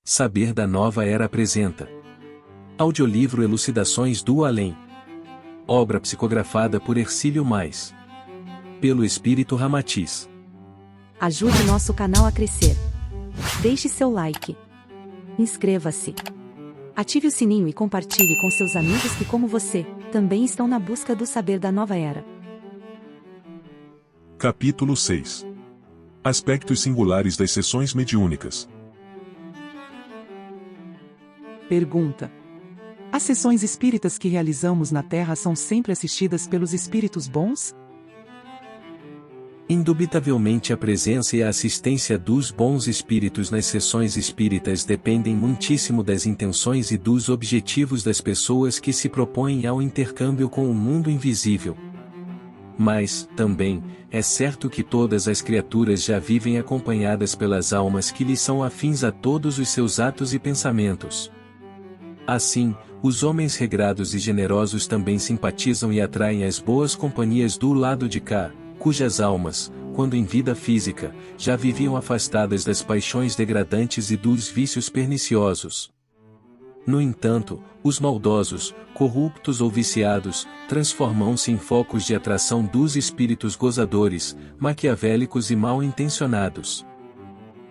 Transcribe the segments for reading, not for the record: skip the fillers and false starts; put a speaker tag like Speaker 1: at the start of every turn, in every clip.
Speaker 1: Saber da Nova Era apresenta audiolivro Elucidações do Além. Obra psicografada por Hercílio Mais. Pelo Espírito Ramatiz.
Speaker 2: Ajude nosso canal a crescer. Deixe seu like. Inscreva-se. Ative o sininho e compartilhe com seus amigos que, como você, também estão na busca do saber da nova era.
Speaker 3: Capítulo 6. Aspectos singulares das sessões mediúnicas.
Speaker 4: Pergunta: as sessões espíritas que realizamos na Terra são sempre assistidas pelos espíritos bons?
Speaker 1: Indubitavelmente a presença e a assistência dos bons espíritos nas sessões espíritas dependem muitíssimo das intenções e dos objetivos das pessoas que se propõem ao intercâmbio com o mundo invisível. Mas, também, é certo que todas as criaturas já vivem acompanhadas pelas almas que lhes são afins a todos os seus atos e pensamentos. Assim, os homens regrados e generosos também simpatizam e atraem as boas companhias do lado de cá, cujas almas, quando em vida física, já viviam afastadas das paixões degradantes e dos vícios perniciosos. No entanto, os maldosos, corruptos ou viciados, transformam-se em focos de atração dos espíritos gozadores, maquiavélicos e mal intencionados.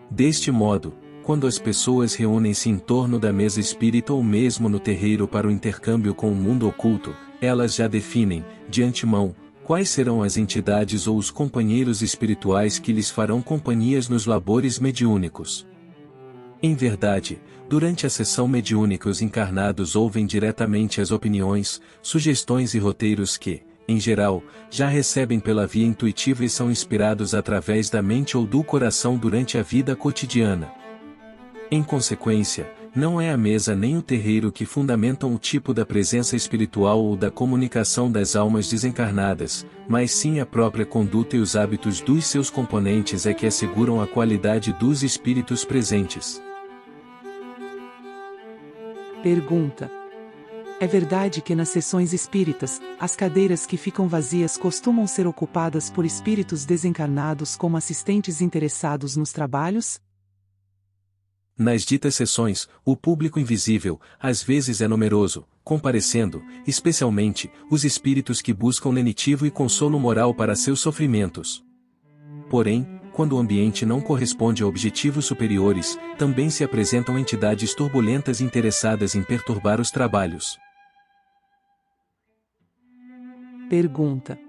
Speaker 1: Deste modo, quando as pessoas reúnem-se em torno da mesa espírita ou mesmo no terreiro para o intercâmbio com o mundo oculto, elas já definem, de antemão, quais serão as entidades ou os companheiros espirituais que lhes farão companhias nos labores mediúnicos. Em verdade, durante a sessão mediúnica os encarnados ouvem diretamente as opiniões, sugestões e roteiros que, em geral, já recebem pela via intuitiva e são inspirados através da mente ou do coração durante a vida cotidiana. Em consequência, não é a mesa nem o terreiro que fundamentam o tipo da presença espiritual ou da comunicação das almas desencarnadas, mas sim a própria conduta e os hábitos dos seus componentes é que asseguram a qualidade dos espíritos presentes.
Speaker 4: Pergunta: é verdade que nas sessões espíritas, as cadeiras que ficam vazias costumam ser ocupadas por espíritos desencarnados como assistentes interessados nos trabalhos?
Speaker 1: Nas ditas sessões, o público invisível, às vezes é numeroso, comparecendo, especialmente, os espíritos que buscam lenitivo e consolo moral para seus sofrimentos. Porém, quando o ambiente não corresponde a objetivos superiores, também se apresentam entidades turbulentas interessadas em perturbar os trabalhos.
Speaker 4: Pergunta: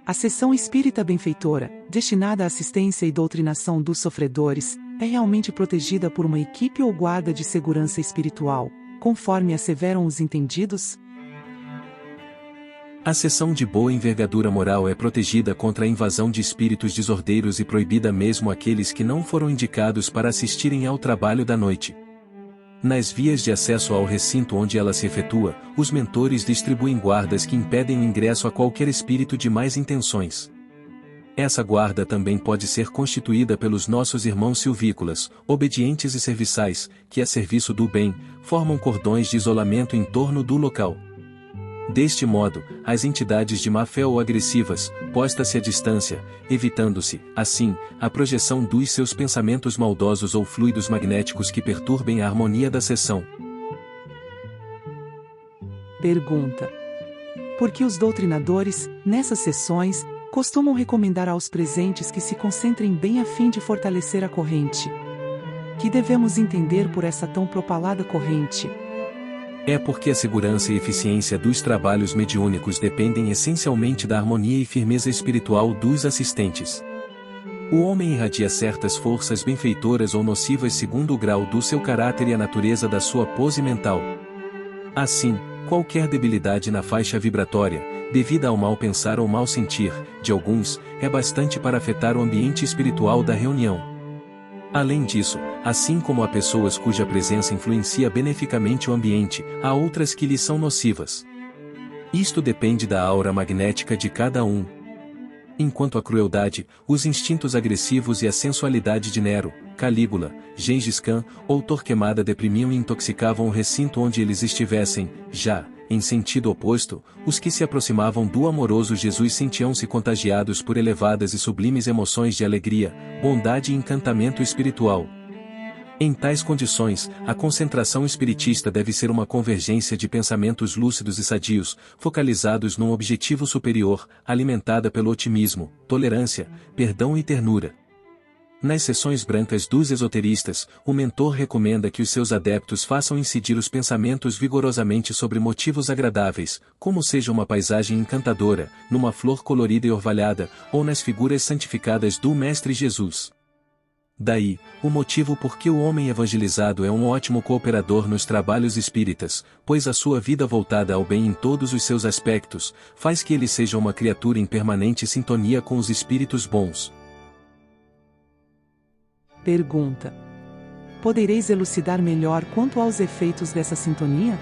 Speaker 4: a sessão espírita benfeitora, destinada à assistência e doutrinação dos sofredores, é realmente protegida por uma equipe ou guarda de segurança espiritual, conforme asseveram os entendidos?
Speaker 1: A sessão de boa envergadura moral é protegida contra a invasão de espíritos desordeiros e proibida mesmo àqueles que não foram indicados para assistirem ao trabalho da noite. Nas vias de acesso ao recinto onde ela se efetua, os mentores distribuem guardas que impedem o ingresso a qualquer espírito de más intenções. Essa guarda também pode ser constituída pelos nossos irmãos silvícolas, obedientes e serviçais, que a serviço do bem, formam cordões de isolamento em torno do local. Deste modo, as entidades de má fé ou agressivas, postas-se à distância, evitando-se, assim, a projeção dos seus pensamentos maldosos ou fluidos magnéticos que perturbem a harmonia da sessão.
Speaker 4: Pergunta: por que os doutrinadores, nessas sessões, costumam recomendar aos presentes que se concentrem bem a fim de fortalecer a corrente? Que devemos entender por essa tão propalada corrente?
Speaker 1: É porque a segurança e eficiência dos trabalhos mediúnicos dependem essencialmente da harmonia e firmeza espiritual dos assistentes. O homem irradia certas forças benfeitoras ou nocivas segundo o grau do seu caráter e a natureza da sua pose mental. Assim, qualquer debilidade na faixa vibratória, devida ao mal pensar ou mal sentir, de alguns, é bastante para afetar o ambiente espiritual da reunião. Além disso, assim como há pessoas cuja presença influencia beneficamente o ambiente, há outras que lhes são nocivas. Isto depende da aura magnética de cada um. Enquanto a crueldade, os instintos agressivos e a sensualidade de Nero, Calígula, Gengis Khan ou Torquemada deprimiam e intoxicavam o recinto onde eles estivessem, já, em sentido oposto, os que se aproximavam do amoroso Jesus sentiam-se contagiados por elevadas e sublimes emoções de alegria, bondade e encantamento espiritual. Em tais condições, a concentração espiritista deve ser uma convergência de pensamentos lúcidos e sadios, focalizados num objetivo superior, alimentada pelo otimismo, tolerância, perdão e ternura. Nas sessões brancas dos esoteristas, o mentor recomenda que os seus adeptos façam incidir os pensamentos vigorosamente sobre motivos agradáveis, como seja uma paisagem encantadora, numa flor colorida e orvalhada, ou nas figuras santificadas do Mestre Jesus. Daí, o motivo por que o homem evangelizado é um ótimo cooperador nos trabalhos espíritas, pois a sua vida voltada ao bem em todos os seus aspectos, faz que ele seja uma criatura em permanente sintonia com os espíritos bons.
Speaker 4: Pergunta: podereis elucidar melhor quanto aos efeitos dessa sintonia?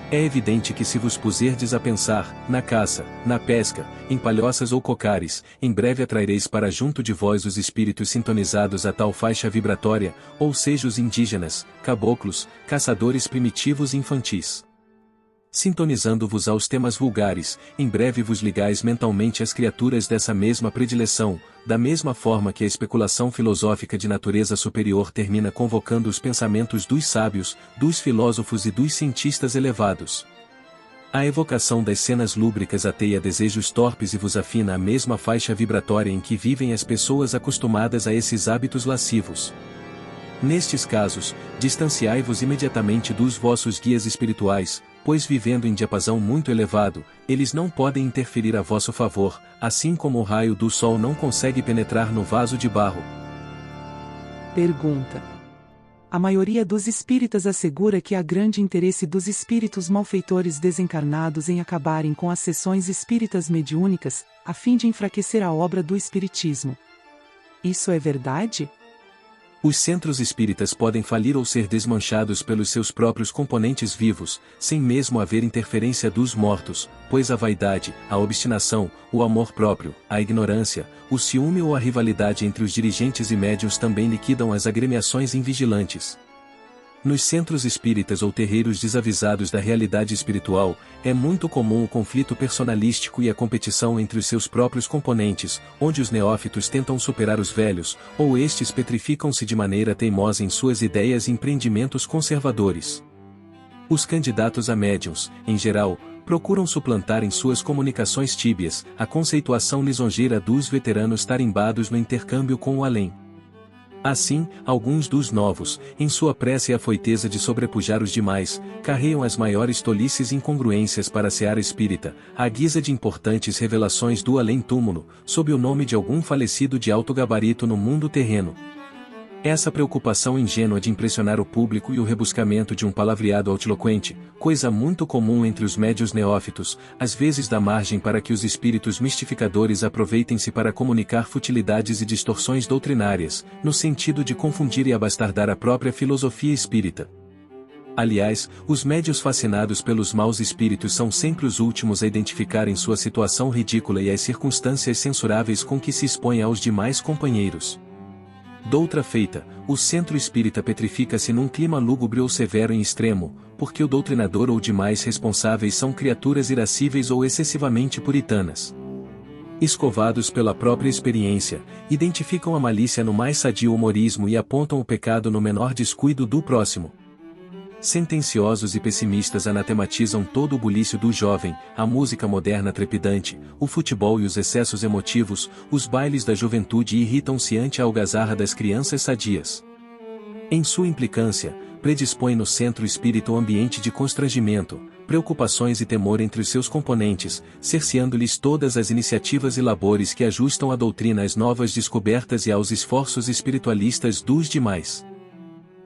Speaker 1: É evidente que se vos puserdes a pensar, na caça, na pesca, em palhoças ou cocares, em breve atraireis para junto de vós os espíritos sintonizados a tal faixa vibratória, ou seja os indígenas, caboclos, caçadores primitivos e infantis. Sintonizando-vos aos temas vulgares, em breve vos ligais mentalmente às criaturas dessa mesma predileção, da mesma forma que a especulação filosófica de natureza superior termina convocando os pensamentos dos sábios, dos filósofos e dos cientistas elevados. A evocação das cenas lúbricas ateia desejos torpes e vos afina a mesma faixa vibratória em que vivem as pessoas acostumadas a esses hábitos lascivos. Nestes casos, distanciai-vos imediatamente dos vossos guias espirituais, pois vivendo em diapasão muito elevado, eles não podem interferir a vosso favor, assim como o raio do sol não consegue penetrar no vaso de barro.
Speaker 4: Pergunta: a maioria dos espíritas assegura que há grande interesse dos espíritos malfeitores desencarnados em acabarem com as sessões espíritas mediúnicas, a fim de enfraquecer a obra do espiritismo. Isso é verdade?
Speaker 1: Os centros espíritas podem falir ou ser desmanchados pelos seus próprios componentes vivos, sem mesmo haver interferência dos mortos, pois a vaidade, a obstinação, o amor próprio, a ignorância, o ciúme ou a rivalidade entre os dirigentes e médiuns também liquidam as agremiações invigilantes. Nos centros espíritas ou terreiros desavisados da realidade espiritual, é muito comum o conflito personalístico e a competição entre os seus próprios componentes, onde os neófitos tentam superar os velhos, ou estes petrificam-se de maneira teimosa em suas ideias e empreendimentos conservadores. Os candidatos a médiuns, em geral, procuram suplantar em suas comunicações tíbias a conceituação lisonjeira dos veteranos tarimbados no intercâmbio com o além. Assim, alguns dos novos, em sua pressa e afoiteza de sobrepujar os demais, carregam as maiores tolices e incongruências para a seara espírita, à guisa de importantes revelações do além-túmulo, sob o nome de algum falecido de alto gabarito no mundo terreno. Essa preocupação ingênua de impressionar o público e o rebuscamento de um palavreado altiloquente, coisa muito comum entre os médios neófitos, às vezes dá margem para que os espíritos mistificadores aproveitem-se para comunicar futilidades e distorções doutrinárias, no sentido de confundir e abastardar a própria filosofia espírita. Aliás, os médios fascinados pelos maus espíritos são sempre os últimos a identificarem sua situação ridícula e as circunstâncias censuráveis com que se expõem aos demais companheiros. Doutra feita, o centro espírita petrifica-se num clima lúgubre ou severo em extremo, porque o doutrinador ou demais responsáveis são criaturas irascíveis ou excessivamente puritanas. Escovados pela própria experiência, identificam a malícia no mais sadio humorismo e apontam o pecado no menor descuido do próximo. Sentenciosos e pessimistas anatematizam todo o bulício do jovem, a música moderna trepidante, o futebol e os excessos emotivos, os bailes da juventude e irritam-se ante a algazarra das crianças sadias. Em sua implicância, predispõe no centro espírita o ambiente de constrangimento, preocupações e temor entre os seus componentes, cerceando-lhes todas as iniciativas e labores que ajustam a doutrina às novas descobertas e aos esforços espiritualistas dos demais.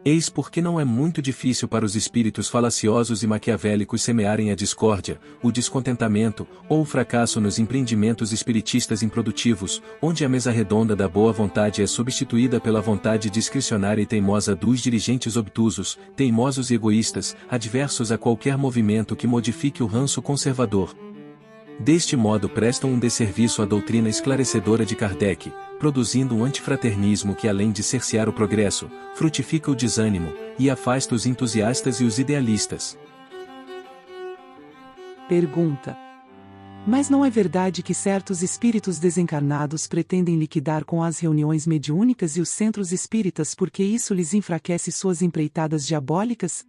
Speaker 1: Eis porque não é muito difícil para os espíritos falaciosos e maquiavélicos semearem a discórdia, o descontentamento, ou o fracasso nos empreendimentos espiritistas improdutivos, onde a mesa redonda da boa vontade é substituída pela vontade discricionária e teimosa dos dirigentes obtusos, teimosos e egoístas, adversos a qualquer movimento que modifique o ranço conservador. Deste modo prestam um desserviço à doutrina esclarecedora de Kardec, produzindo um antifraternismo que além de cercear o progresso, frutifica o desânimo, e afasta os entusiastas e os idealistas.
Speaker 4: Pergunta: Mas não é verdade que certos espíritos desencarnados pretendem liquidar com as reuniões mediúnicas e os centros espíritas porque isso lhes enfraquece suas empreitadas diabólicas?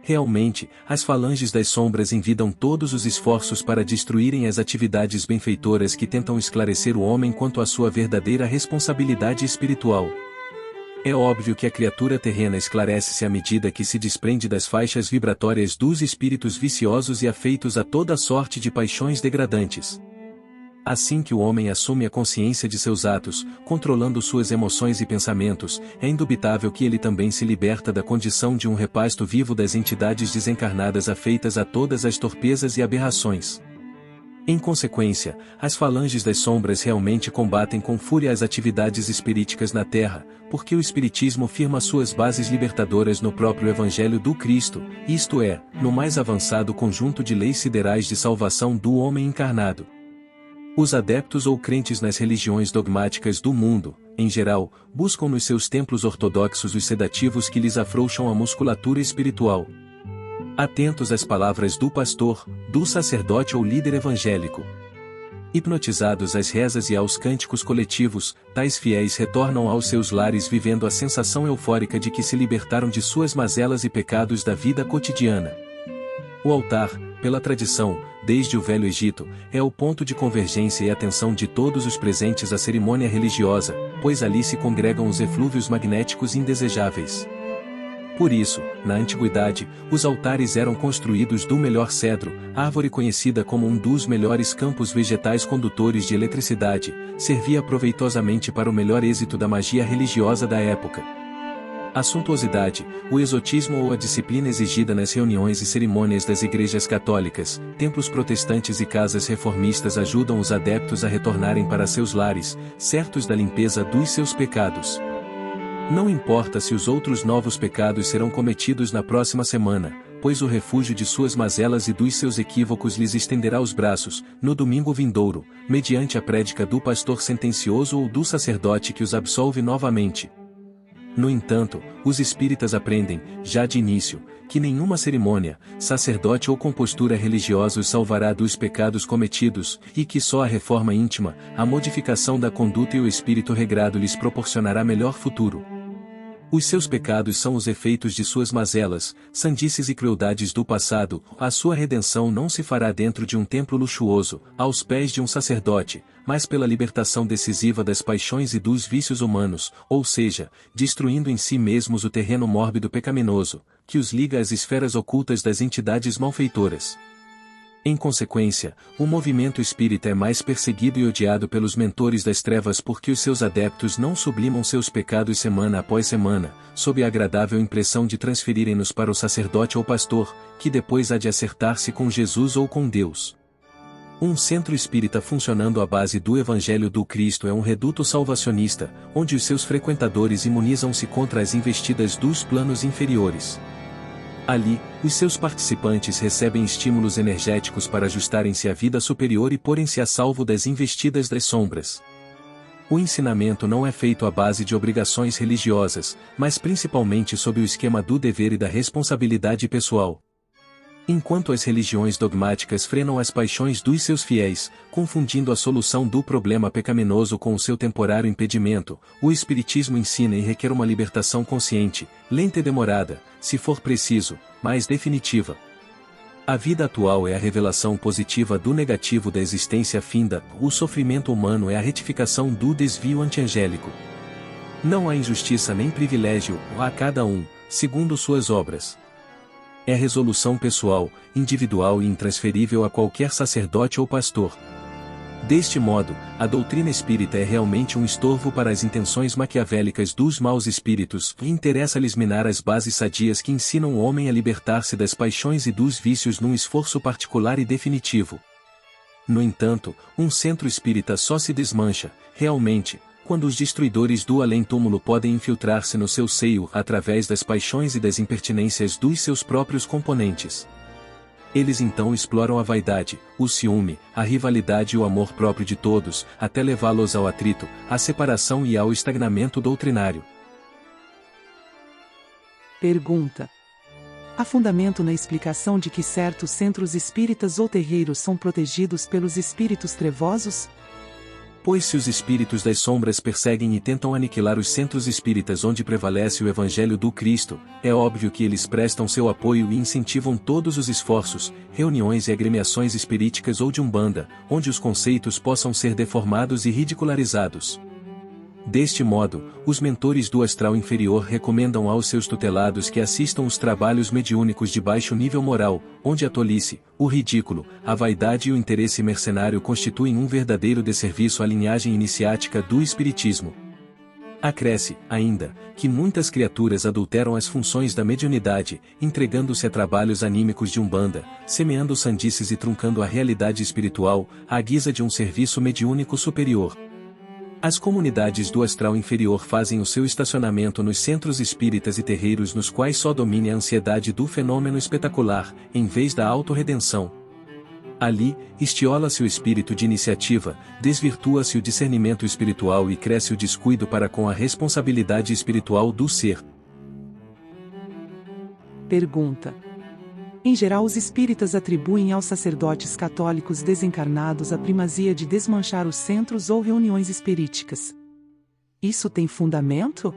Speaker 1: Realmente, as falanges das sombras envidam todos os esforços para destruírem as atividades benfeitoras que tentam esclarecer o homem quanto à sua verdadeira responsabilidade espiritual. É óbvio que a criatura terrena esclarece-se à medida que se desprende das faixas vibratórias dos espíritos viciosos e afeitos a toda sorte de paixões degradantes. Assim que o homem assume a consciência de seus atos, controlando suas emoções e pensamentos, é indubitável que ele também se liberta da condição de um repasto vivo das entidades desencarnadas afeitas a todas as torpezas e aberrações. Em consequência, as falanges das sombras realmente combatem com fúria as atividades espiríticas na Terra, porque o Espiritismo firma suas bases libertadoras no próprio Evangelho do Cristo, isto é, no mais avançado conjunto de leis siderais de salvação do homem encarnado. Os adeptos ou crentes nas religiões dogmáticas do mundo, em geral, buscam nos seus templos ortodoxos os sedativos que lhes afrouxam a musculatura espiritual. Atentos às palavras do pastor, do sacerdote ou líder evangélico. Hipnotizados às rezas e aos cânticos coletivos, tais fiéis retornam aos seus lares vivendo a sensação eufórica de que se libertaram de suas mazelas e pecados da vida cotidiana. O altar, pela tradição, desde o Velho Egito, é o ponto de convergência e atenção de todos os presentes à cerimônia religiosa, pois ali se congregam os eflúvios magnéticos indesejáveis. Por isso, na antiguidade, os altares eram construídos do melhor cedro, árvore conhecida como um dos melhores campos vegetais condutores de eletricidade, servia proveitosamente para o melhor êxito da magia religiosa da época. A suntuosidade, o exotismo ou a disciplina exigida nas reuniões e cerimônias das igrejas católicas, templos protestantes e casas reformistas ajudam os adeptos a retornarem para seus lares, certos da limpeza dos seus pecados. Não importa se os outros novos pecados serão cometidos na próxima semana, pois o refúgio de suas mazelas e dos seus equívocos lhes estenderá os braços, no domingo vindouro, mediante a prédica do pastor sentencioso ou do sacerdote que os absolve novamente. No entanto, os espíritas aprendem, já de início, que nenhuma cerimônia, sacerdote ou compostura religiosa os salvará dos pecados cometidos, e que só a reforma íntima, a modificação da conduta e o espírito regrado lhes proporcionará melhor futuro. Os seus pecados são os efeitos de suas mazelas, sandices e crueldades do passado, a sua redenção não se fará dentro de um templo luxuoso, aos pés de um sacerdote, mas pela libertação decisiva das paixões e dos vícios humanos, ou seja, destruindo em si mesmos o terreno mórbido pecaminoso, que os liga às esferas ocultas das entidades malfeitoras. Em consequência, o movimento espírita é mais perseguido e odiado pelos mentores das trevas porque os seus adeptos não sublimam seus pecados semana após semana, sob a agradável impressão de transferirem-nos para o sacerdote ou pastor, que depois há de acertar-se com Jesus ou com Deus. Um centro espírita funcionando à base do Evangelho do Cristo é um reduto salvacionista, onde os seus frequentadores imunizam-se contra as investidas dos planos inferiores. Ali, os seus participantes recebem estímulos energéticos para ajustarem-se à vida superior e porem-se a salvo das investidas das sombras. O ensinamento não é feito à base de obrigações religiosas, mas principalmente sob o esquema do dever e da responsabilidade pessoal. Enquanto as religiões dogmáticas frenam as paixões dos seus fiéis, confundindo a solução do problema pecaminoso com o seu temporário impedimento, o Espiritismo ensina e requer uma libertação consciente, lenta e demorada, se for preciso, mas definitiva. A vida atual é a revelação positiva do negativo da existência finda, o sofrimento humano é a retificação do desvio antiangélico. Não há injustiça nem privilégio, a cada um, segundo suas obras. É resolução pessoal, individual e intransferível a qualquer sacerdote ou pastor. Deste modo, a doutrina espírita é realmente um estorvo para as intenções maquiavélicas dos maus espíritos e interessa-lhes minar as bases sadias que ensinam o homem a libertar-se das paixões e dos vícios num esforço particular e definitivo. No entanto, um centro espírita só se desmancha, realmente, quando os destruidores do além-túmulo podem infiltrar-se no seu seio através das paixões e das impertinências dos seus próprios componentes. Eles então exploram a vaidade, o ciúme, a rivalidade e o amor próprio de todos, até levá-los ao atrito, à separação e ao estagnamento doutrinário.
Speaker 4: Pergunta: Há fundamento na explicação de que certos centros espíritas ou terreiros são protegidos pelos espíritos trevosos?
Speaker 1: Pois se os espíritos das sombras perseguem e tentam aniquilar os centros espíritas onde prevalece o Evangelho do Cristo, é óbvio que eles prestam seu apoio e incentivam todos os esforços, reuniões e agremiações espiríticas ou de umbanda, onde os conceitos possam ser deformados e ridicularizados. Deste modo, os mentores do astral inferior recomendam aos seus tutelados que assistam os trabalhos mediúnicos de baixo nível moral, onde a tolice, o ridículo, a vaidade e o interesse mercenário constituem um verdadeiro desserviço à linhagem iniciática do espiritismo. Acresce, ainda, que muitas criaturas adulteram as funções da mediunidade, entregando-se a trabalhos anímicos de umbanda, semeando sandices e truncando a realidade espiritual, à guisa de um serviço mediúnico superior. As comunidades do astral inferior fazem o seu estacionamento nos centros espíritas e terreiros nos quais só domine a ansiedade do fenômeno espetacular, em vez da autorredenção. Ali, estiola-se o espírito de iniciativa, desvirtua-se o discernimento espiritual e cresce o descuido para com a responsabilidade espiritual do ser.
Speaker 4: Pergunta. Em geral, os espíritas atribuem aos sacerdotes católicos desencarnados a primazia de desmanchar os centros ou reuniões espiríticas. Isso tem fundamento?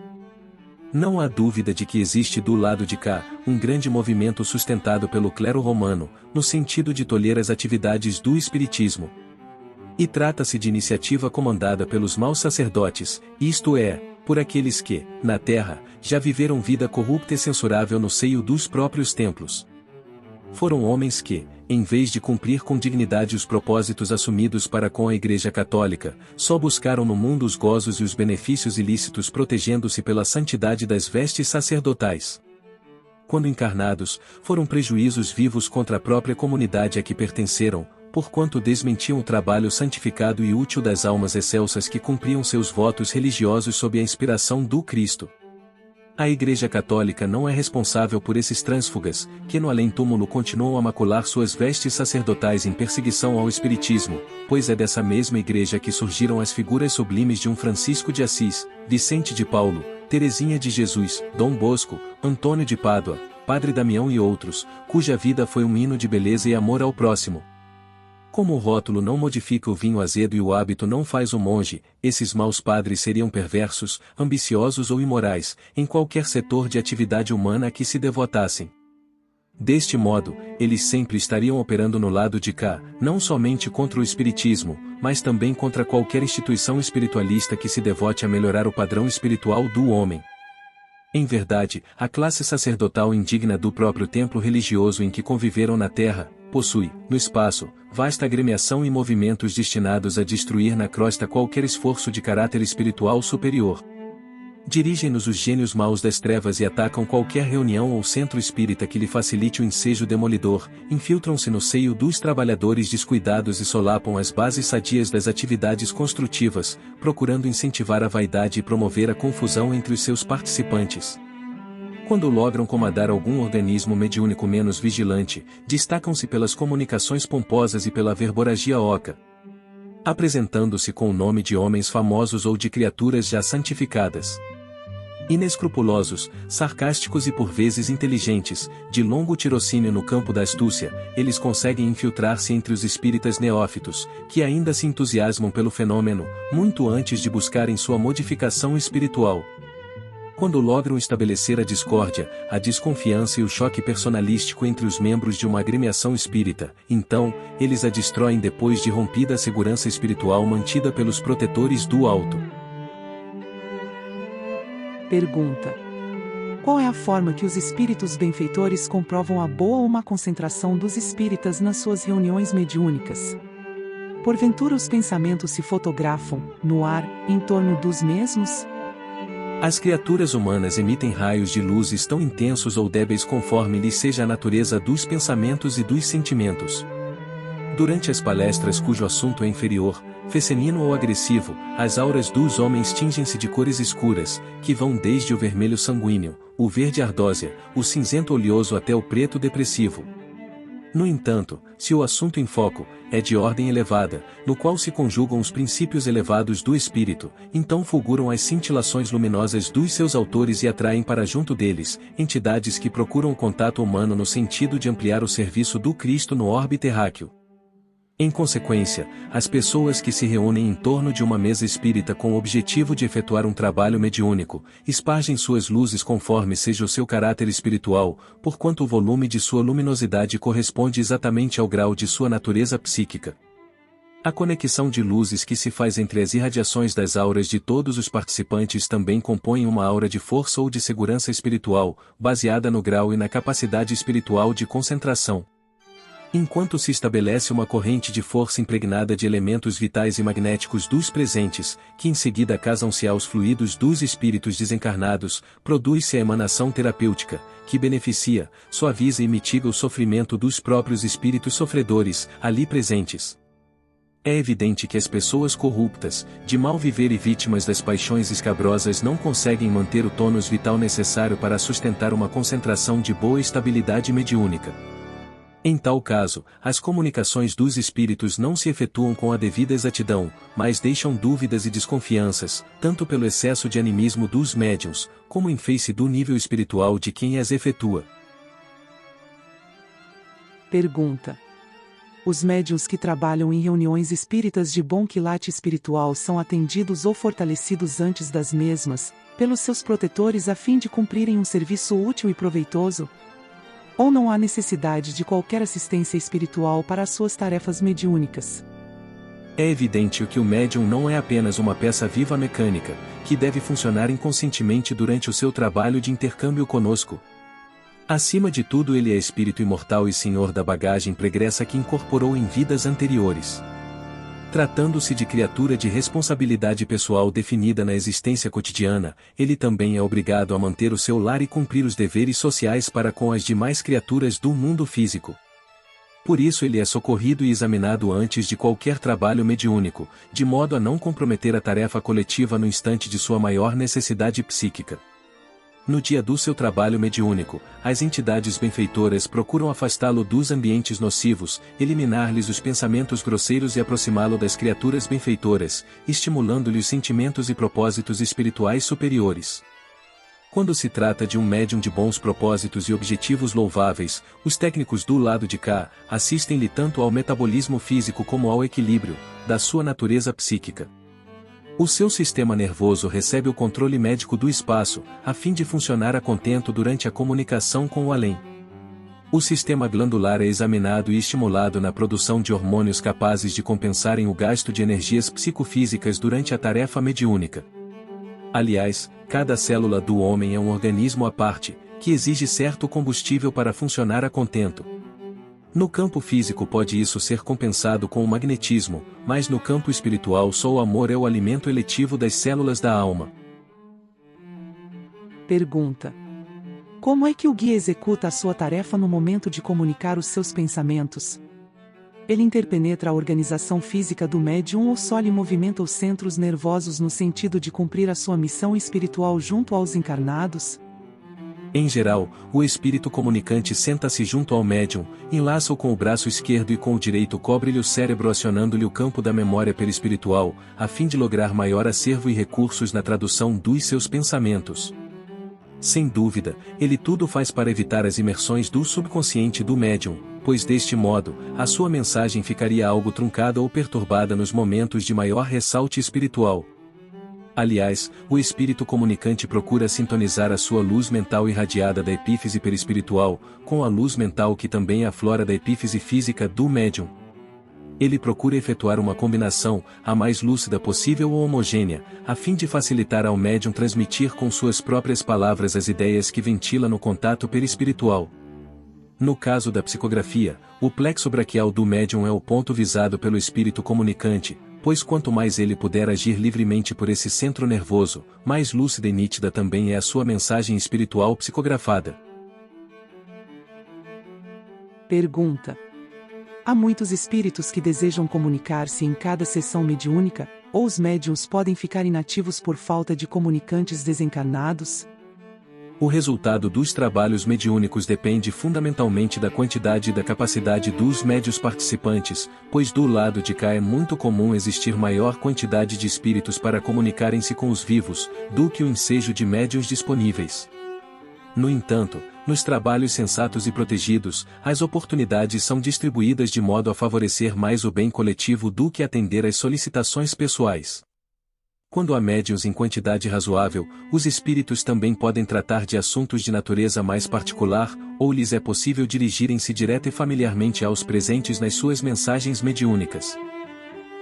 Speaker 1: Não há dúvida de que existe do lado de cá, um grande movimento sustentado pelo clero romano, no sentido de tolher as atividades do espiritismo. E trata-se de iniciativa comandada pelos maus sacerdotes, isto é, por aqueles que, na terra, já viveram vida corrupta e censurável no seio dos próprios templos. Foram homens que, em vez de cumprir com dignidade os propósitos assumidos para com a Igreja Católica, só buscaram no mundo os gozos e os benefícios ilícitos protegendo-se pela santidade das vestes sacerdotais. Quando encarnados, foram prejuízos vivos contra a própria comunidade a que pertenceram, porquanto desmentiam o trabalho santificado e útil das almas excelsas que cumpriam seus votos religiosos sob a inspiração do Cristo. A Igreja Católica não é responsável por esses trânsfugas, que no além-túmulo continuam a macular suas vestes sacerdotais em perseguição ao espiritismo, pois é dessa mesma Igreja que surgiram as figuras sublimes de um Francisco de Assis, Vicente de Paulo, Teresinha de Jesus, Dom Bosco, Antônio de Pádua, Padre Damião e outros, cuja vida foi um hino de beleza e amor ao próximo. Como o rótulo não modifica o vinho azedo e o hábito não faz o monge, esses maus padres seriam perversos, ambiciosos ou imorais, em qualquer setor de atividade humana a que se devotassem. Deste modo, eles sempre estariam operando no lado de cá, não somente contra o espiritismo, mas também contra qualquer instituição espiritualista que se devote a melhorar o padrão espiritual do homem. Em verdade, a classe sacerdotal indigna do próprio templo religioso em que conviveram na terra, possui, no espaço, vasta agremiação e movimentos destinados a destruir na crosta qualquer esforço de caráter espiritual superior. Dirigem-nos os gênios maus das trevas e atacam qualquer reunião ou centro espírita que lhe facilite o ensejo demolidor, infiltram-se no seio dos trabalhadores descuidados e solapam as bases sadias das atividades construtivas, procurando incentivar a vaidade e promover a confusão entre os seus participantes. Quando logram comandar algum organismo mediúnico menos vigilante, destacam-se pelas comunicações pomposas e pela verborragia oca, apresentando-se com o nome de homens famosos ou de criaturas já santificadas. Inescrupulosos, sarcásticos e por vezes inteligentes, de longo tirocínio no campo da astúcia, eles conseguem infiltrar-se entre os espíritas neófitos, que ainda se entusiasmam pelo fenômeno, muito antes de buscarem sua modificação espiritual. Quando logram estabelecer a discórdia, a desconfiança e o choque personalístico entre os membros de uma agremiação espírita, então, eles a destroem depois de rompida a segurança espiritual mantida pelos protetores do alto.
Speaker 4: Pergunta. Qual é a forma que os espíritos benfeitores comprovam a boa ou má concentração dos espíritas nas suas reuniões mediúnicas? Porventura os pensamentos se fotografam, no ar, em torno dos mesmos?
Speaker 1: As criaturas humanas emitem raios de luzes tão intensos ou débeis conforme lhes seja a natureza dos pensamentos e dos sentimentos. Durante as palestras cujo assunto é inferior, fecenino ou agressivo, as auras dos homens tingem-se de cores escuras, que vão desde o vermelho sanguíneo, o verde ardósia, o cinzento oleoso até o preto depressivo. No entanto, se o assunto em foco é de ordem elevada, no qual se conjugam os princípios elevados do espírito, então fulguram as cintilações luminosas dos seus autores e atraem para junto deles entidades que procuram o contato humano no sentido de ampliar o serviço do Cristo no orbe terráqueo. Em consequência, as pessoas que se reúnem em torno de uma mesa espírita com o objetivo de efetuar um trabalho mediúnico, espargem suas luzes conforme seja o seu caráter espiritual, porquanto o volume de sua luminosidade corresponde exatamente ao grau de sua natureza psíquica. A conexão de luzes que se faz entre as irradiações das auras de todos os participantes também compõe uma aura de força ou de segurança espiritual, baseada no grau e na capacidade espiritual de concentração. Enquanto se estabelece uma corrente de força impregnada de elementos vitais e magnéticos dos presentes, que em seguida casam-se aos fluidos dos espíritos desencarnados, produz-se a emanação terapêutica, que beneficia, suaviza e mitiga o sofrimento dos próprios espíritos sofredores, ali presentes. É evidente que as pessoas corruptas, de mal viver e vítimas das paixões escabrosas não conseguem manter o tônus vital necessário para sustentar uma concentração de boa estabilidade mediúnica. Em tal caso, as comunicações dos espíritos não se efetuam com a devida exatidão, mas deixam dúvidas e desconfianças, tanto pelo excesso de animismo dos médiuns, como em face do nível espiritual de quem as efetua.
Speaker 4: Pergunta: os médiuns que trabalham em reuniões espíritas de bom quilate espiritual são atendidos ou fortalecidos antes das mesmas, pelos seus protetores a fim de cumprirem um serviço útil e proveitoso? Ou não há necessidade de qualquer assistência espiritual para as suas tarefas mediúnicas?
Speaker 1: É evidente que o médium não é apenas uma peça viva mecânica, que deve funcionar inconscientemente durante o seu trabalho de intercâmbio conosco. Acima de tudo, ele é espírito imortal e senhor da bagagem pregressa que incorporou em vidas anteriores. Tratando-se de criatura de responsabilidade pessoal definida na existência cotidiana, ele também é obrigado a manter o seu lar e cumprir os deveres sociais para com as demais criaturas do mundo físico. Por isso ele é socorrido e examinado antes de qualquer trabalho mediúnico, de modo a não comprometer a tarefa coletiva no instante de sua maior necessidade psíquica. No dia do seu trabalho mediúnico, as entidades benfeitoras procuram afastá-lo dos ambientes nocivos, eliminar-lhes os pensamentos grosseiros e aproximá-lo das criaturas benfeitoras, estimulando-lhe os sentimentos e propósitos espirituais superiores. Quando se trata de um médium de bons propósitos e objetivos louváveis, os técnicos do lado de cá assistem-lhe tanto ao metabolismo físico como ao equilíbrio da sua natureza psíquica. O seu sistema nervoso recebe o controle médico do espaço, a fim de funcionar a contento durante a comunicação com o além. O sistema glandular é examinado e estimulado na produção de hormônios capazes de compensarem o gasto de energias psicofísicas durante a tarefa mediúnica. Aliás, cada célula do homem é um organismo à parte, que exige certo combustível para funcionar a contento. No campo físico pode isso ser compensado com o magnetismo, mas no campo espiritual só o amor é o alimento eletivo das células da alma.
Speaker 4: Pergunta: como é que o guia executa a sua tarefa no momento de comunicar os seus pensamentos? Ele interpenetra a organização física do médium ou só lhe movimenta os centros nervosos no sentido de cumprir a sua missão espiritual junto aos encarnados?
Speaker 1: Em geral, o espírito comunicante senta-se junto ao médium, enlaça-o com o braço esquerdo e com o direito cobre-lhe o cérebro acionando-lhe o campo da memória perispiritual, a fim de lograr maior acervo e recursos na tradução dos seus pensamentos. Sem dúvida, ele tudo faz para evitar as imersões do subconsciente do médium, pois deste modo, a sua mensagem ficaria algo truncada ou perturbada nos momentos de maior ressalte espiritual. Aliás, o espírito comunicante procura sintonizar a sua luz mental irradiada da epífise perispiritual, com a luz mental que também aflora da epífise física do médium. Ele procura efetuar uma combinação, a mais lúcida possível ou homogênea, a fim de facilitar ao médium transmitir com suas próprias palavras as ideias que ventila no contato perispiritual. No caso da psicografia, o plexo braquial do médium é o ponto visado pelo espírito comunicante, pois quanto mais ele puder agir livremente por esse centro nervoso, mais lúcida e nítida também é a sua mensagem espiritual psicografada.
Speaker 4: Pergunta: há muitos espíritos que desejam comunicar-se em cada sessão mediúnica, ou os médiuns podem ficar inativos por falta de comunicantes desencarnados?
Speaker 1: O resultado dos trabalhos mediúnicos depende fundamentalmente da quantidade e da capacidade dos médios participantes, pois do lado de cá é muito comum existir maior quantidade de espíritos para comunicarem-se com os vivos, do que o ensejo de médiuns disponíveis. No entanto, nos trabalhos sensatos e protegidos, as oportunidades são distribuídas de modo a favorecer mais o bem coletivo do que atender às solicitações pessoais. Quando há médiuns em quantidade razoável, os espíritos também podem tratar de assuntos de natureza mais particular, ou lhes é possível dirigirem-se direta e familiarmente aos presentes nas suas mensagens mediúnicas.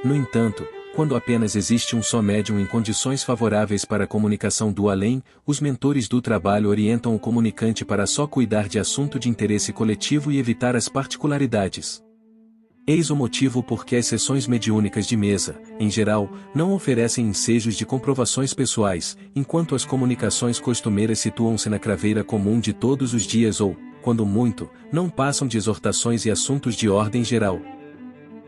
Speaker 1: No entanto, quando apenas existe um só médium em condições favoráveis para a comunicação do além, os mentores do trabalho orientam o comunicante para só cuidar de assunto de interesse coletivo e evitar as particularidades. Eis o motivo por que as sessões mediúnicas de mesa, em geral, não oferecem ensejos de comprovações pessoais, enquanto as comunicações costumeiras situam-se na craveira comum de todos os dias ou, quando muito, não passam de exortações e assuntos de ordem geral.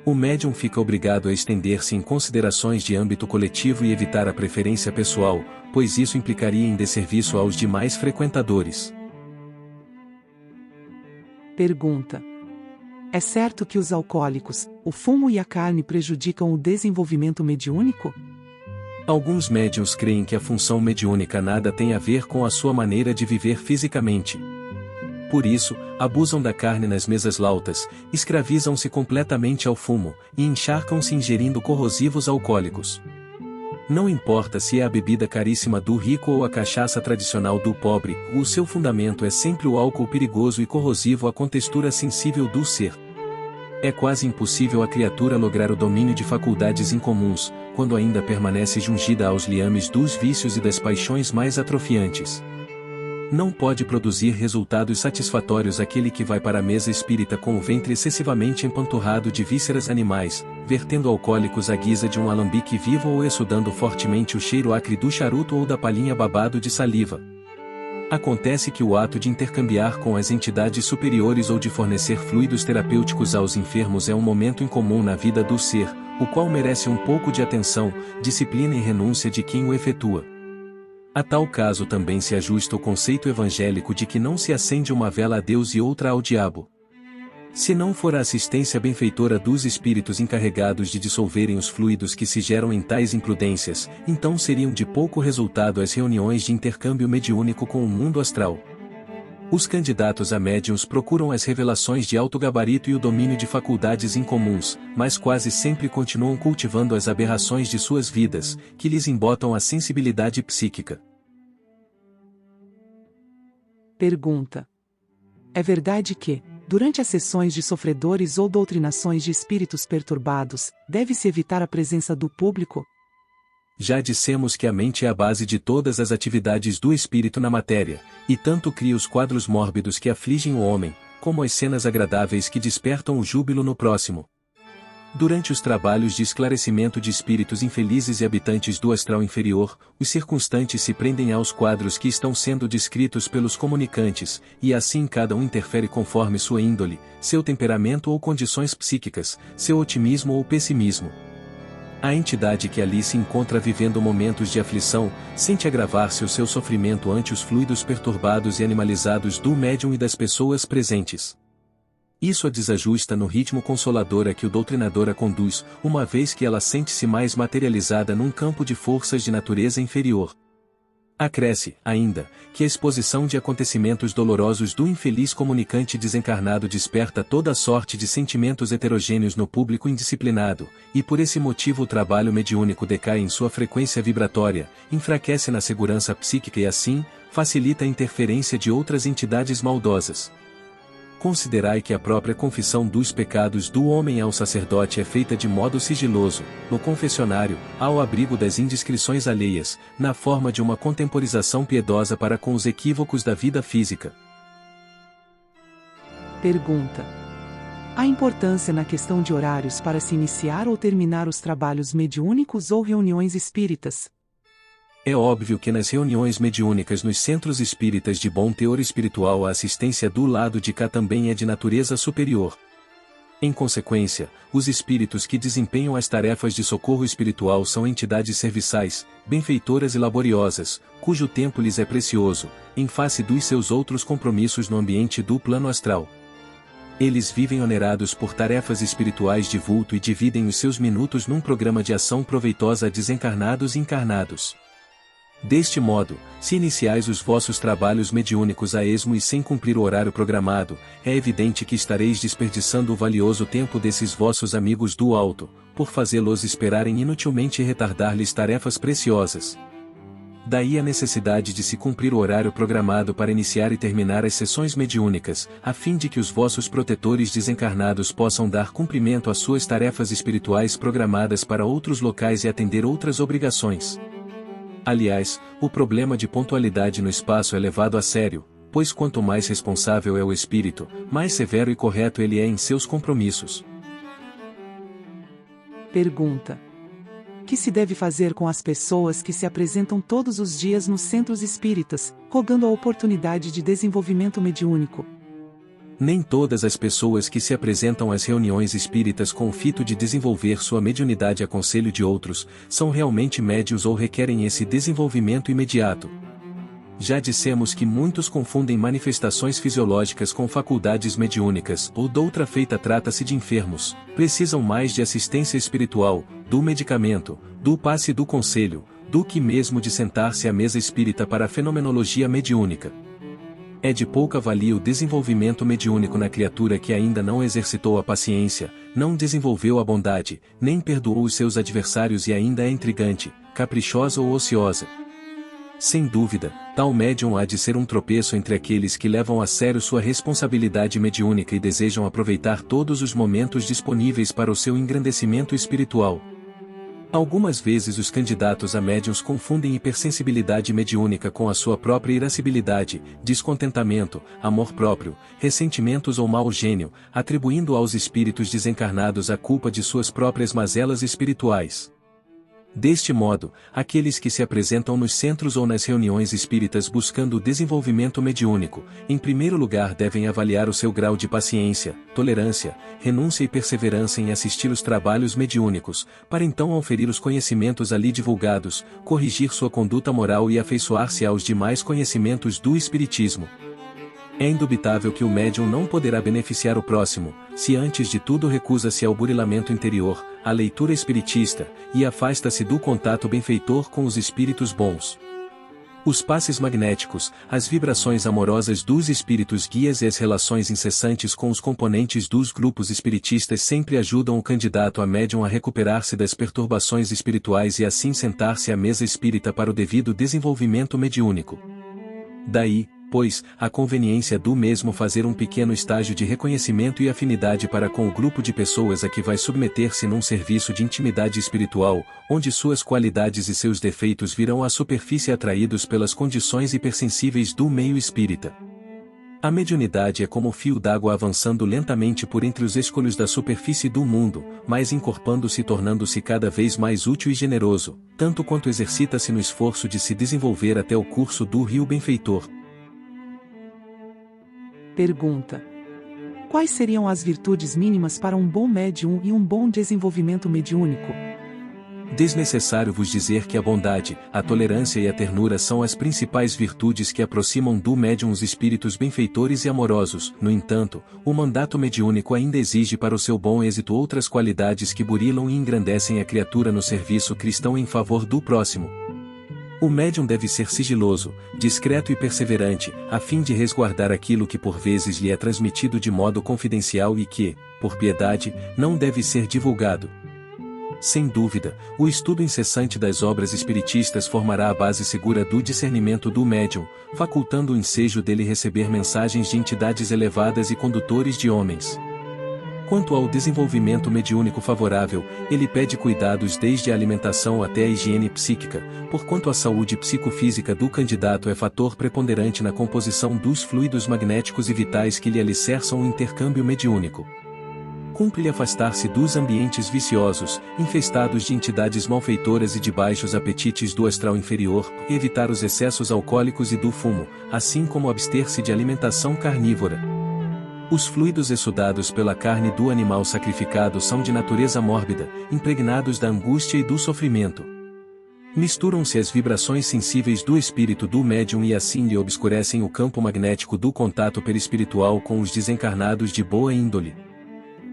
Speaker 1: O médium fica obrigado a estender-se em considerações de âmbito coletivo e evitar a preferência pessoal, pois isso implicaria em desserviço aos demais frequentadores.
Speaker 4: Pergunta: é certo que os alcoólicos, o fumo e a carne prejudicam o desenvolvimento mediúnico?
Speaker 1: Alguns médiuns creem que a função mediúnica nada tem a ver com a sua maneira de viver fisicamente. Por isso, abusam da carne nas mesas lautas, escravizam-se completamente ao fumo, e encharcam-se ingerindo corrosivos alcoólicos. Não importa se é a bebida caríssima do rico ou a cachaça tradicional do pobre, o seu fundamento é sempre o álcool perigoso e corrosivo à contextura sensível do ser. É quase impossível a criatura lograr o domínio de faculdades incomuns, quando ainda permanece jungida aos liames dos vícios e das paixões mais atrofiantes. Não pode produzir resultados satisfatórios aquele que vai para a mesa espírita com o ventre excessivamente empanturrado de vísceras animais, vertendo alcoólicos à guisa de um alambique vivo ou exudando fortemente o cheiro acre do charuto ou da palhinha babado de saliva. Acontece que o ato de intercambiar com as entidades superiores ou de fornecer fluidos terapêuticos aos enfermos é um momento incomum na vida do ser, o qual merece um pouco de atenção, disciplina e renúncia de quem o efetua. A tal caso também se ajusta o conceito evangélico de que não se acende uma vela a Deus e outra ao diabo. Se não for a assistência benfeitora dos espíritos encarregados de dissolverem os fluidos que se geram em tais imprudências, então seriam de pouco resultado as reuniões de intercâmbio mediúnico com o mundo astral. Os candidatos a médiuns procuram as revelações de alto gabarito e o domínio de faculdades incomuns, mas quase sempre continuam cultivando as aberrações de suas vidas, que lhes embotam a sensibilidade psíquica.
Speaker 4: Pergunta: é verdade que, durante as sessões de sofredores ou doutrinações de espíritos perturbados, deve-se evitar a presença do público?
Speaker 1: Já dissemos que a mente é a base de todas as atividades do espírito na matéria, e tanto cria os quadros mórbidos que afligem o homem, como as cenas agradáveis que despertam o júbilo no próximo. Durante os trabalhos de esclarecimento de espíritos infelizes e habitantes do astral inferior, os circunstantes se prendem aos quadros que estão sendo descritos pelos comunicantes, e assim cada um interfere conforme sua índole, seu temperamento ou condições psíquicas, seu otimismo ou pessimismo. A entidade que ali se encontra vivendo momentos de aflição, sente agravar-se o seu sofrimento ante os fluidos perturbados e animalizados do médium e das pessoas presentes. Isso a desajusta no ritmo consolador a que o doutrinador a conduz, uma vez que ela sente-se mais materializada num campo de forças de natureza inferior. Acresce, ainda, que a exposição de acontecimentos dolorosos do infeliz comunicante desencarnado desperta toda a sorte de sentimentos heterogêneos no público indisciplinado, e por esse motivo o trabalho mediúnico decai em sua frequência vibratória, enfraquece na segurança psíquica e assim, facilita a interferência de outras entidades maldosas. Considerai que a própria confissão dos pecados do homem ao sacerdote é feita de modo sigiloso, no confessionário, ao abrigo das indiscrições alheias, na forma de uma contemporização piedosa para com os equívocos da vida física.
Speaker 4: Pergunta: há importância na questão de horários para se iniciar ou terminar os trabalhos mediúnicos ou reuniões espíritas?
Speaker 1: É óbvio que nas reuniões mediúnicas nos centros espíritas de bom teor espiritual a assistência do lado de cá também é de natureza superior. Em consequência, os espíritos que desempenham as tarefas de socorro espiritual são entidades serviçais, benfeitoras e laboriosas, cujo tempo lhes é precioso, em face dos seus outros compromissos no ambiente do plano astral. Eles vivem onerados por tarefas espirituais de vulto e dividem os seus minutos num programa de ação proveitosa a desencarnados e encarnados. Deste modo, se iniciais os vossos trabalhos mediúnicos a esmo e sem cumprir o horário programado, é evidente que estareis desperdiçando o valioso tempo desses vossos amigos do alto, por fazê-los esperarem inutilmente e retardar-lhes tarefas preciosas. Daí a necessidade de se cumprir o horário programado para iniciar e terminar as sessões mediúnicas, a fim de que os vossos protetores desencarnados possam dar cumprimento às suas tarefas espirituais programadas para outros locais e atender outras obrigações. Aliás, o problema de pontualidade no espaço é levado a sério, pois quanto mais responsável é o espírito, mais severo e correto ele é em seus compromissos.
Speaker 4: Pergunta: que se deve fazer com as pessoas que se apresentam todos os dias nos centros espíritas, rogando a oportunidade de desenvolvimento mediúnico?
Speaker 1: Nem todas as pessoas que se apresentam às reuniões espíritas com o fito de desenvolver sua mediunidade a conselho de outros, são realmente médios ou requerem esse desenvolvimento imediato. Já dissemos que muitos confundem manifestações fisiológicas com faculdades mediúnicas, ou doutra feita trata-se de enfermos, precisam mais de assistência espiritual, do medicamento, do passe do conselho, do que mesmo de sentar-se à mesa espírita para a fenomenologia mediúnica. É de pouca valia o desenvolvimento mediúnico na criatura que ainda não exercitou a paciência, não desenvolveu a bondade, nem perdoou os seus adversários e ainda é intrigante, caprichosa ou ociosa. Sem dúvida, tal médium há de ser um tropeço entre aqueles que levam a sério sua responsabilidade mediúnica e desejam aproveitar todos os momentos disponíveis para o seu engrandecimento espiritual. Algumas vezes os candidatos a médiuns confundem hipersensibilidade mediúnica com a sua própria irascibilidade, descontentamento, amor próprio, ressentimentos ou mau gênio, atribuindo aos espíritos desencarnados a culpa de suas próprias mazelas espirituais. Deste modo, aqueles que se apresentam nos centros ou nas reuniões espíritas buscando o desenvolvimento mediúnico, em primeiro lugar devem avaliar o seu grau de paciência, tolerância, renúncia e perseverança em assistir os trabalhos mediúnicos, para então auferir os conhecimentos ali divulgados, corrigir sua conduta moral e afeiçoar-se aos demais conhecimentos do Espiritismo. É indubitável que o médium não poderá beneficiar o próximo, se antes de tudo recusa-se ao burilamento interior, à leitura espiritista, e afasta-se do contato benfeitor com os espíritos bons. Os passes magnéticos, as vibrações amorosas dos espíritos guias e as relações incessantes com os componentes dos grupos espiritistas sempre ajudam o candidato a médium a recuperar-se das perturbações espirituais e assim sentar-se à mesa espírita para o devido desenvolvimento mediúnico. Daí, pois, a conveniência do mesmo fazer um pequeno estágio de reconhecimento e afinidade para com o grupo de pessoas a que vai submeter-se num serviço de intimidade espiritual, onde suas qualidades e seus defeitos virão à superfície atraídos pelas condições hipersensíveis do meio espírita. A mediunidade é como o fio d'água avançando lentamente por entre os escolhos da superfície do mundo, mas encorpando-se e tornando-se cada vez mais útil e generoso, tanto quanto exercita-se no esforço de se desenvolver até o curso do rio benfeitor.
Speaker 4: Pergunta: quais seriam as virtudes mínimas para um bom médium e um bom desenvolvimento mediúnico?
Speaker 1: Desnecessário vos dizer que a bondade, a tolerância e a ternura são as principais virtudes que aproximam do médium os espíritos benfeitores e amorosos. No entanto, o mandato mediúnico ainda exige para o seu bom êxito outras qualidades que burilam e engrandecem a criatura no serviço cristão em favor do próximo. O médium deve ser sigiloso, discreto e perseverante, a fim de resguardar aquilo que por vezes lhe é transmitido de modo confidencial e que, por piedade, não deve ser divulgado. Sem dúvida, o estudo incessante das obras espiritistas formará a base segura do discernimento do médium, facultando o ensejo dele receber mensagens de entidades elevadas e condutores de homens. Quanto ao desenvolvimento mediúnico favorável, ele pede cuidados desde a alimentação até a higiene psíquica, porquanto a saúde psicofísica do candidato é fator preponderante na composição dos fluidos magnéticos e vitais que lhe alicerçam o intercâmbio mediúnico. Cumpre-lhe afastar-se dos ambientes viciosos, infestados de entidades malfeitoras e de baixos apetites do astral inferior, evitar os excessos alcoólicos e do fumo, assim como abster-se de alimentação carnívora. Os fluidos exudados pela carne do animal sacrificado são de natureza mórbida, impregnados da angústia e do sofrimento. Misturam-se as vibrações sensíveis do espírito do médium e assim lhe obscurecem o campo magnético do contato perispiritual com os desencarnados de boa índole.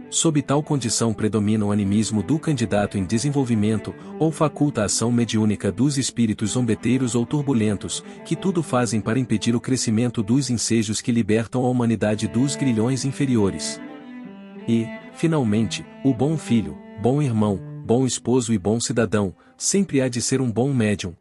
Speaker 1: Sob tal condição predomina o animismo do candidato em desenvolvimento, ou faculta a ação mediúnica dos espíritos zombeteiros ou turbulentos, que tudo fazem para impedir o crescimento dos ensejos que libertam a humanidade dos grilhões inferiores. E, finalmente, o bom filho, bom irmão, bom esposo e bom cidadão, sempre há de ser um bom médium,